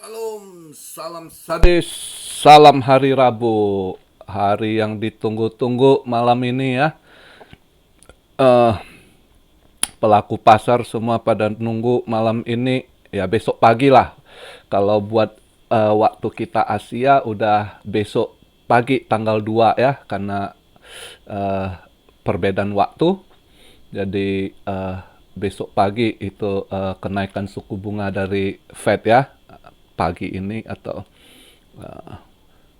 Shalom, salam sadis, salam hari Rabu, hari yang ditunggu-tunggu malam ini ya. Eh, Pelaku pasar semua pada nunggu malam ini, ya besok pagi lah. Kalau buat waktu kita Asia udah besok pagi tanggal 2 ya, karena eh, perbedaan waktu. Jadi besok pagi itu kenaikan suku bunga dari Fed ya, pagi ini atau uh,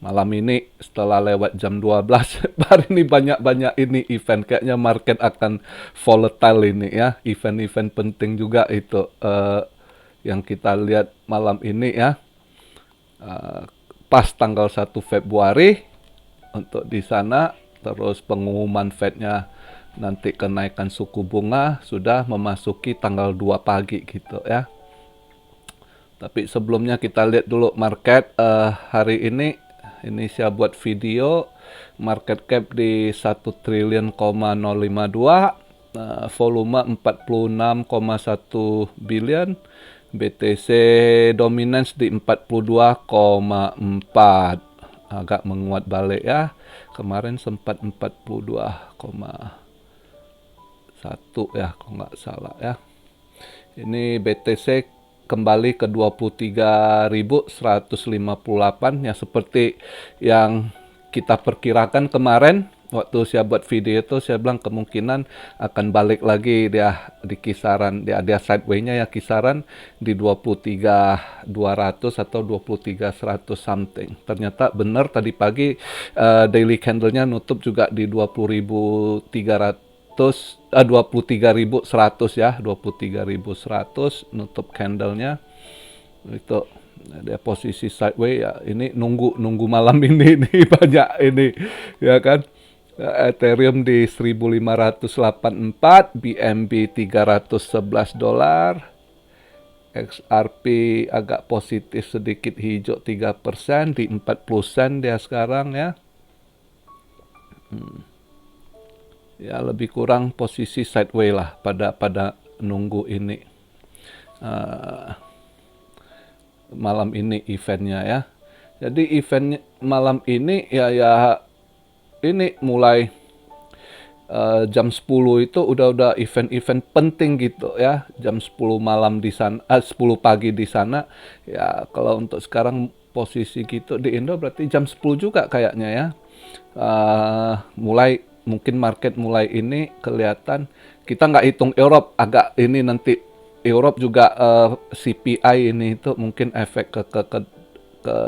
malam ini setelah lewat jam 12. Hari ini banyak-banyak ini event, kayaknya market akan volatile ini ya, event-event penting juga itu yang kita lihat malam ini ya. Uh, Pas tanggal 1 Februari untuk di sana, terus pengumuman Fed-nya nanti kenaikan suku bunga sudah memasuki tanggal 2 pagi gitu ya. Tapi sebelumnya kita lihat dulu market hari ini. Ini saya buat video market cap di 1 triliun,052, volume 46,1 billion, BTC dominance di 42,4, agak menguat balik ya. Kemarin sempat 42,1 ya kalau nggak salah ya. Ini BTC kembali ke 23.158 ya, seperti yang kita perkirakan kemarin waktu saya buat video itu. Saya bilang kemungkinan akan balik lagi dia di kisaran dia sideway-nya ya, kisaran di 23.200 atau 23.100 something. Ternyata benar tadi pagi daily candle-nya nutup juga di 23.100 ya, 23.100 nutup candlenya itu. Ada posisi sideway ya, ini nunggu malam ini nih. Banyak ini ya kan. Ethereum di 1.584, BNB $311, XRP agak positif sedikit, hijau 3%, di 40 sen dia sekarang ya. Ya lebih kurang posisi sideway lah pada nunggu ini malam ini eventnya ya. Jadi event malam ini ya ini mulai jam 10 itu udah event-event penting gitu ya. Jam 10 malam di sana, 10 pagi di sana. Ya kalau untuk sekarang posisi gitu di Indo berarti jam 10 juga kayaknya ya. Mulai mungkin market mulai ini kelihatan. Kita nggak hitung Europe, agak ini nanti Europe juga CPI ini itu mungkin efek ke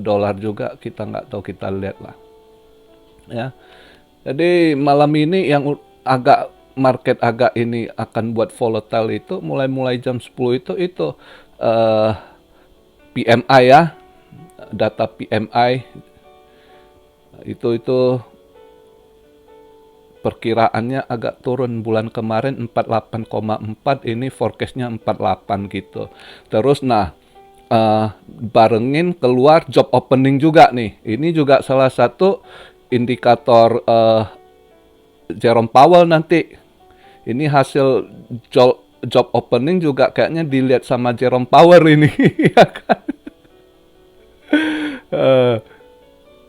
dolar juga, kita nggak tahu, kita lihat lah ya. Jadi malam ini yang agak market agak ini akan buat volatile itu mulai jam 10 itu PMI ya, data PMI itu perkiraannya agak turun. Bulan kemarin 48,4, ini forecastnya 48 gitu. Terus barengin keluar job opening juga nih. Ini juga salah satu indikator Jerome Powell nanti. Ini hasil job opening juga kayaknya dilihat sama Jerome Powell ini. Ya kan?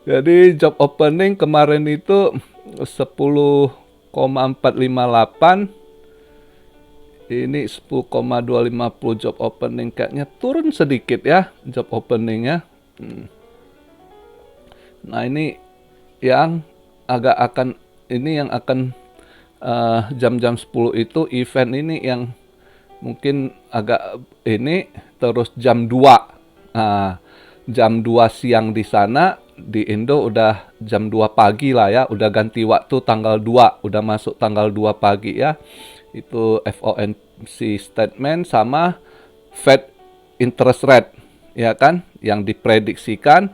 Jadi job opening kemarin itu 10,458, ini 10,250 job opening, kayaknya turun sedikit ya job openingnya. Nah ini yang agak akan ini yang akan jam-jam 10 itu event ini yang mungkin agak ini. Terus jam 2, jam 2 siang di sana, di Indo udah jam 2 pagi lah ya, udah ganti waktu tanggal 2, udah masuk tanggal 2 pagi ya. Itu FOMC statement sama Fed interest rate ya kan, yang diprediksikan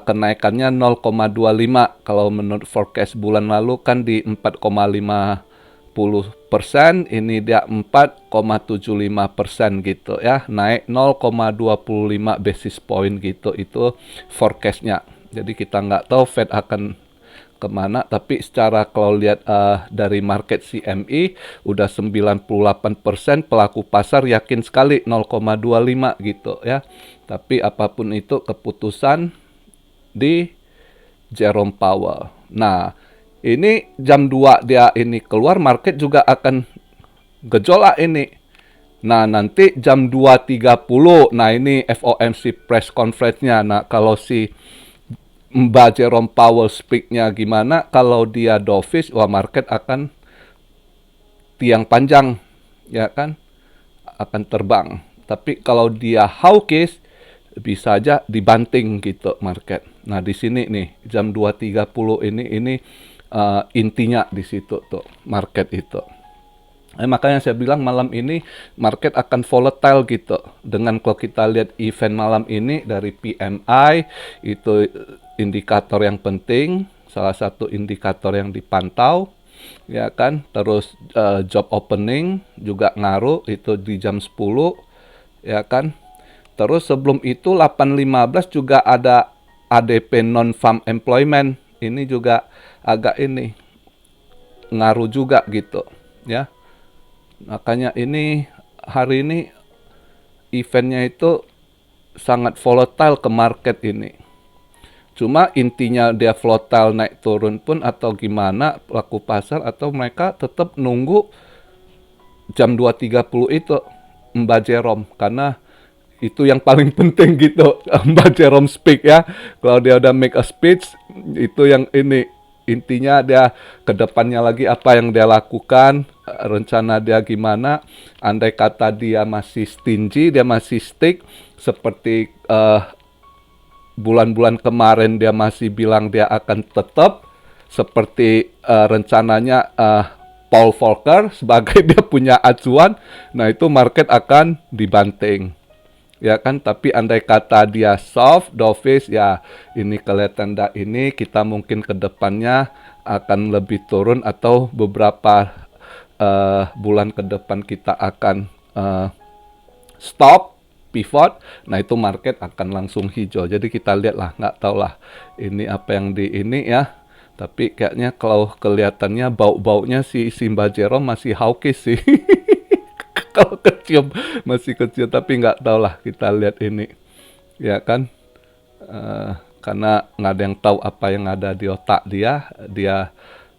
kenaikannya 0,25. Kalau menurut forecast bulan lalu kan di 4,50%, ini dia 4,75% gitu ya, naik 0,25 basis point gitu, itu forecastnya. Jadi kita nggak tahu Fed akan kemana. Tapi secara kalau lihat dari market CME udah 98% pelaku pasar yakin sekali 0,25 gitu ya. Tapi apapun itu keputusan di Jerome Powell. Nah, ini jam 2 dia ini keluar, market juga akan gejolak ini. Nah, nanti jam 2.30, nah ini FOMC press conference-nya. Nah, kalau si Mbak Jerome Powell speak-nya gimana, kalau dia dovish, wah market akan tiang panjang, ya kan, akan terbang. Tapi kalau dia hawkish, bisa aja dibanting gitu market. Nah, di sini nih jam 2.30 ini intinya di situ tuh market itu. Makanya saya bilang malam ini market akan volatile gitu. Dengan kalau kita lihat event malam ini dari PMI, itu indikator yang penting, salah satu indikator yang dipantau, ya kan. Terus job opening juga ngaruh, itu di jam 10, ya kan. Terus sebelum itu 8.15 juga ada ADP non-farm employment. Ini juga agak ini ngaruh juga gitu, ya. Makanya ini hari ini eventnya itu sangat volatile ke market ini. Cuma intinya dia volatile naik turun pun atau gimana pelaku pasar, atau mereka tetap nunggu jam 2.30 itu Mbak Jerome, karena itu yang paling penting gitu. Mbak Jerome speak ya. Kalau dia udah make a speech, itu yang ini intinya dia ke depannya lagi apa yang dia lakukan, rencana dia gimana. Andai kata dia masih stingy, dia masih stick seperti bulan-bulan kemarin dia masih bilang dia akan tetap seperti rencananya Paul Volcker sebagai dia punya acuan. Nah, itu market akan dibanting, ya kan. Tapi andai kata dia soft, dovish, ya ini kelihatan ini kita mungkin ke depannya akan lebih turun, atau beberapa bulan ke depan kita akan stop, pivot. Nah, itu market akan langsung hijau. Jadi kita lihat lah, nggak tahu lah ini apa yang di ini ya. Tapi kayaknya kalau kelihatannya bau-baunya si Mbak Jerome masih hawkish sih. Kalau kecium masih kecil, tapi nggak tahu lah, kita lihat ini, ya kan. Karena nggak ada yang tahu apa yang ada di otak dia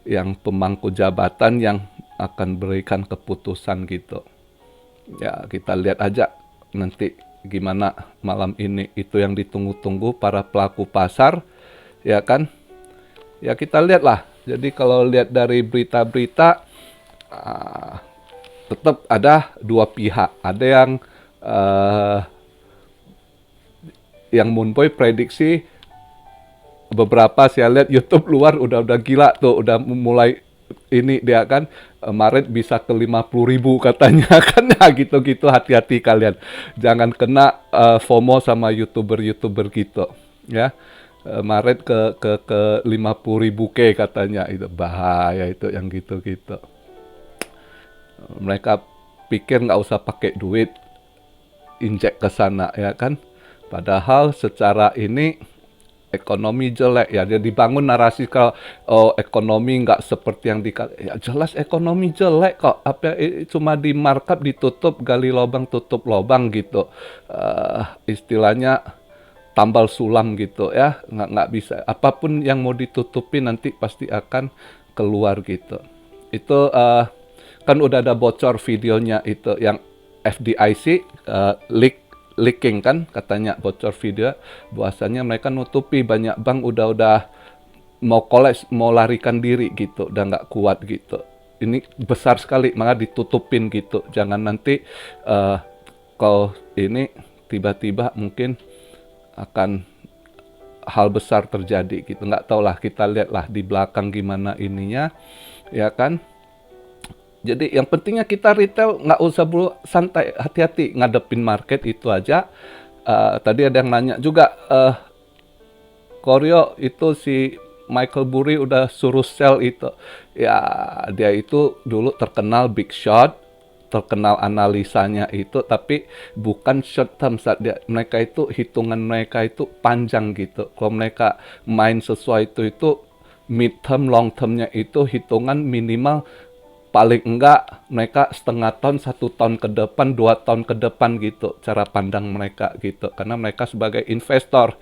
yang pemangku jabatan yang akan berikan keputusan gitu. Ya, kita lihat aja nanti gimana malam ini. Itu yang ditunggu-tunggu para pelaku pasar, ya kan. Ya, kita lihat lah. Jadi kalau lihat dari berita-berita, tetap ada dua pihak. Ada yang Moonboy prediksi beberapa, saya lihat YouTube luar udah gila tuh, udah mulai ini dia kan Maret bisa ke 50.000 katanya kan. Nah, gitu-gitu hati-hati kalian. Jangan kena FOMO sama YouTuber gitu, ya. Maret ke 50.000 katanya, itu bahaya itu yang gitu-gitu. Mereka pikir nggak usah pakai duit injek ke sana, ya kan. Padahal secara ini ekonomi jelek ya. Dia dibangun narasi kalau ekonomi nggak seperti yang ya jelas ekonomi jelek kok. Apa cuma di markup, ditutup, gali lubang tutup lubang gitu. Istilahnya tambal sulam gitu ya. Nggak bisa. Apapun yang mau ditutupi nanti pasti akan keluar gitu. Itu kan udah ada bocor videonya itu yang FDIC leaking kan, katanya bocor video bahwasanya mereka nutupi, banyak bank udah mau kolaps, mau larikan diri gitu, udah nggak kuat gitu. Ini besar sekali, maka ditutupin gitu. Jangan nanti kalau ini tiba-tiba mungkin akan hal besar terjadi gitu. Nggak tahu lah, kita lihatlah di belakang gimana ininya, ya kan. Jadi yang pentingnya kita retail nggak usah santai, hati-hati ngadepin market, itu aja. Tadi ada yang nanya juga, Koryo itu si Michael Burry udah suruh sell itu. Ya, dia itu dulu terkenal big shot, terkenal analisanya itu, tapi bukan short term. Mereka itu hitungan mereka itu panjang gitu. Kalau mereka main sesuai itu mid term, long termnya itu hitungan minimal paling enggak mereka setengah tahun, 1 tahun ke depan, 2 tahun ke depan gitu cara pandang mereka gitu. Karena mereka sebagai investor.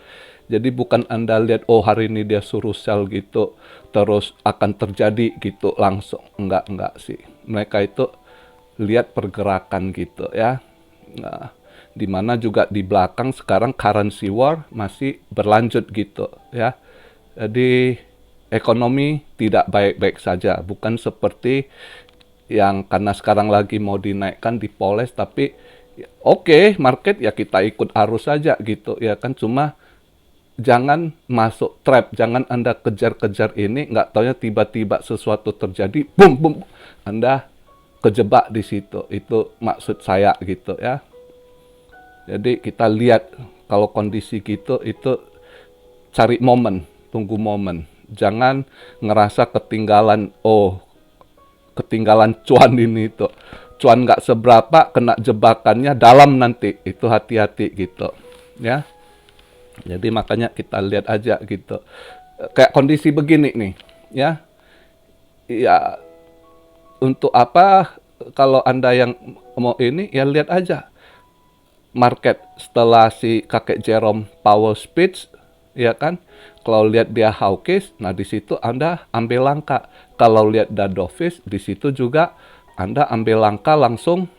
Jadi bukan Anda lihat oh hari ini dia suruh sell gitu terus akan terjadi gitu langsung. Enggak sih. Mereka itu lihat pergerakan gitu ya. Nah, di mana juga di belakang sekarang currency war masih berlanjut gitu ya. Jadi ekonomi tidak baik-baik saja, bukan seperti yang karena sekarang lagi mau dinaikkan dipoles tapi oke, market ya kita ikut arus saja gitu ya kan, cuma jangan masuk trap, jangan Anda kejar-kejar ini, nggak taunya tiba-tiba sesuatu terjadi, boom boom, Anda kejebak di situ. Itu maksud saya gitu ya. Jadi kita lihat kalau kondisi gitu itu cari momen, tunggu momen. Jangan ngerasa ketinggalan, oh ketinggalan cuan ini itu. Cuan nggak seberapa, kena jebakannya dalam nanti. Itu hati-hati gitu. Ya. Jadi makanya kita lihat aja gitu. Kayak kondisi begini nih, ya. Ya, untuk apa kalau Anda yang mau ini ya lihat aja market setelah si kakek Jerome Powell speech, ya kan? Kalau lihat dia hawkish, nah di situ Anda ambil langkah. Kalau lihat dia dovish, di situ juga Anda ambil langkah langsung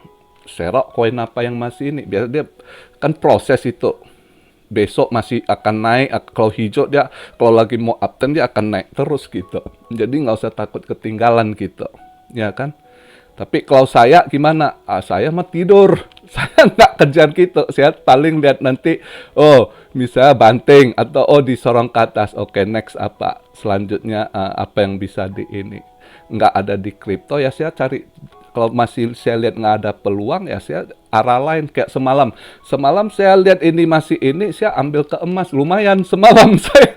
serok koin apa yang masih ini. Biar dia kan proses itu. Besok masih akan naik, kalau hijau dia, kalau lagi mau uptrend dia akan naik terus gitu. Jadi nggak usah takut ketinggalan gitu, ya kan? Tapi kalau saya gimana? Saya mah tidur. Saya nggak kejar gitu. Saya paling lihat nanti, oh misalnya banting atau oh disorong ke atas. Oke, next apa? Selanjutnya apa yang bisa di ini? Nggak ada di kripto ya saya cari. Kalau masih saya lihat nggak ada peluang ya saya arah lain kayak semalam. Semalam saya lihat ini masih ini, saya ambil ke emas. Lumayan semalam saya.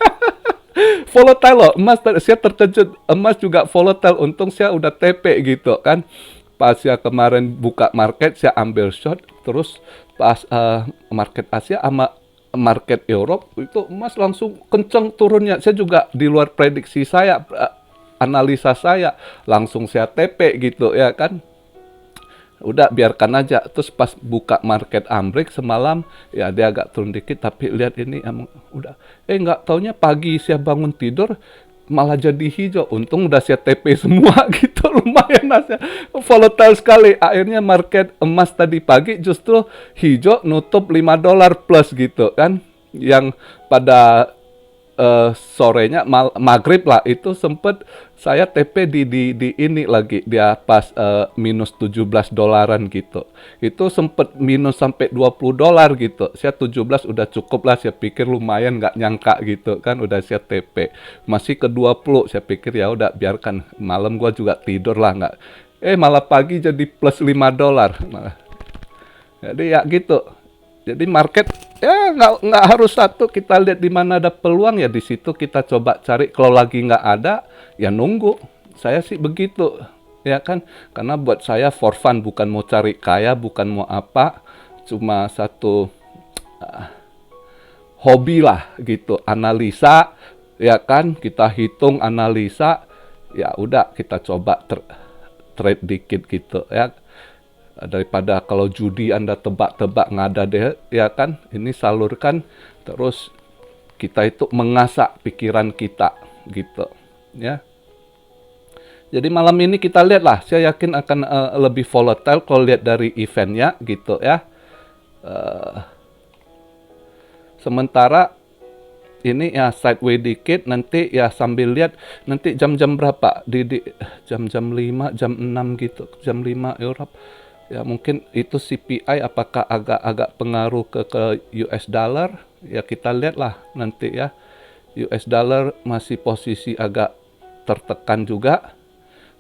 Volatile loh, emas saya terkejut, emas juga volatile, untung saya udah TP gitu kan. Pas ya kemarin buka market saya ambil short, terus pas market Asia sama market Europe itu emas langsung kenceng turunnya. Saya juga di luar prediksi saya, analisa saya, langsung saya TP gitu ya kan. Udah biarkan aja, terus pas buka market ambrek semalam ya dia agak turun dikit tapi lihat ini emang udah nggak taunya pagi saya bangun tidur malah jadi hijau, untung udah saya TP semua gitu. Lumayan aja volatile sekali, akhirnya market emas tadi pagi justru hijau nutup $5 plus gitu kan, yang pada sorenya maghrib lah itu sempet saya TP di ini lagi dia pas minus $17 gitu. Itu sempet minus sampai $20 gitu. Saya 17 udah cukup lah, saya pikir lumayan, nggak nyangka gitu kan udah saya TP. Masih ke 20 saya pikir ya udah biarkan, malam gua juga tidur lah nggak. Malah pagi jadi plus $5 malah. Jadi ya gitu. Jadi market ya nggak harus satu, kita lihat di mana ada peluang ya di situ kita coba cari. Kalau lagi nggak ada ya nunggu. Saya sih begitu ya kan, karena buat saya for fun, bukan mau cari kaya, bukan mau apa, cuma satu hobi lah gitu, analisa ya kan, kita hitung analisa ya udah kita coba trade dikit gitu ya. Daripada kalau judi Anda tebak-tebak nggak ada deh ya kan, ini salurkan terus kita itu mengasah pikiran kita gitu ya. Jadi malam ini kita lihat lah, saya yakin akan lebih volatile kalau lihat dari eventnya gitu ya. Sementara ini ya sideways dikit, nanti ya sambil lihat nanti jam-jam berapa di jam-jam 5, jam 6 gitu, jam 5 Europe. Ya mungkin itu CPI apakah agak pengaruh ke US dollar, ya kita lihat lah nanti ya. US dollar masih posisi agak tertekan juga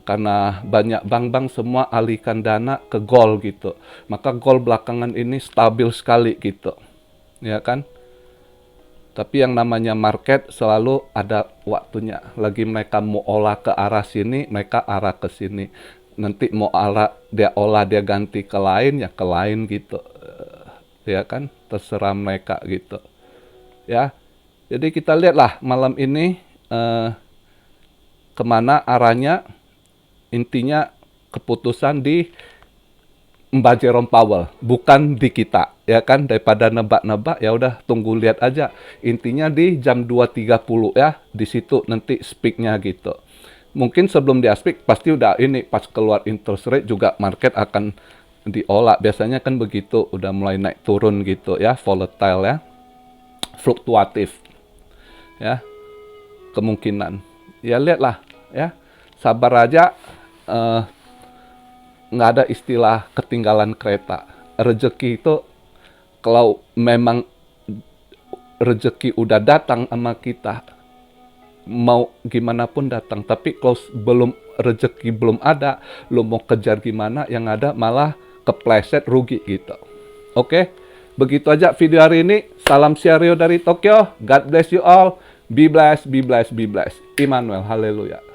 karena banyak bank-bank semua alihkan dana ke gold gitu. Maka gold belakangan ini stabil sekali gitu, ya kan. Tapi yang namanya market selalu ada waktunya. Lagi mereka mau olah ke arah sini, mereka arah ke sini. Nanti mau olah dia ganti ke lain ya ke lain gitu. Ya kan, terserah mereka gitu. Ya. Jadi kita lihatlah malam ini kemana arahnya, intinya keputusan di Mbak Jerome Powell, bukan di kita, ya kan? Daripada nebak-nebak, ya udah tunggu lihat aja. Intinya di jam 2.30 ya, di situ nanti speak-nya gitu. Mungkin sebelum dia speak, pasti udah ini, pas keluar interest rate juga market akan diolah. Biasanya kan begitu, udah mulai naik turun gitu ya, volatile ya, fluktuatif ya, kemungkinan. Ya lihatlah ya, sabar aja. Nggak ada istilah ketinggalan kereta. Rezeki itu kalau memang rezeki udah datang sama kita, mau gimana pun datang. Tapi kalau belum rezeki belum ada, lo mau kejar gimana, yang ada malah kepleset rugi gitu. Oke, begitu aja video hari ini. Salam Siario dari Tokyo. God bless you all. Be blessed, be blessed, be blessed. Immanuel, haleluya.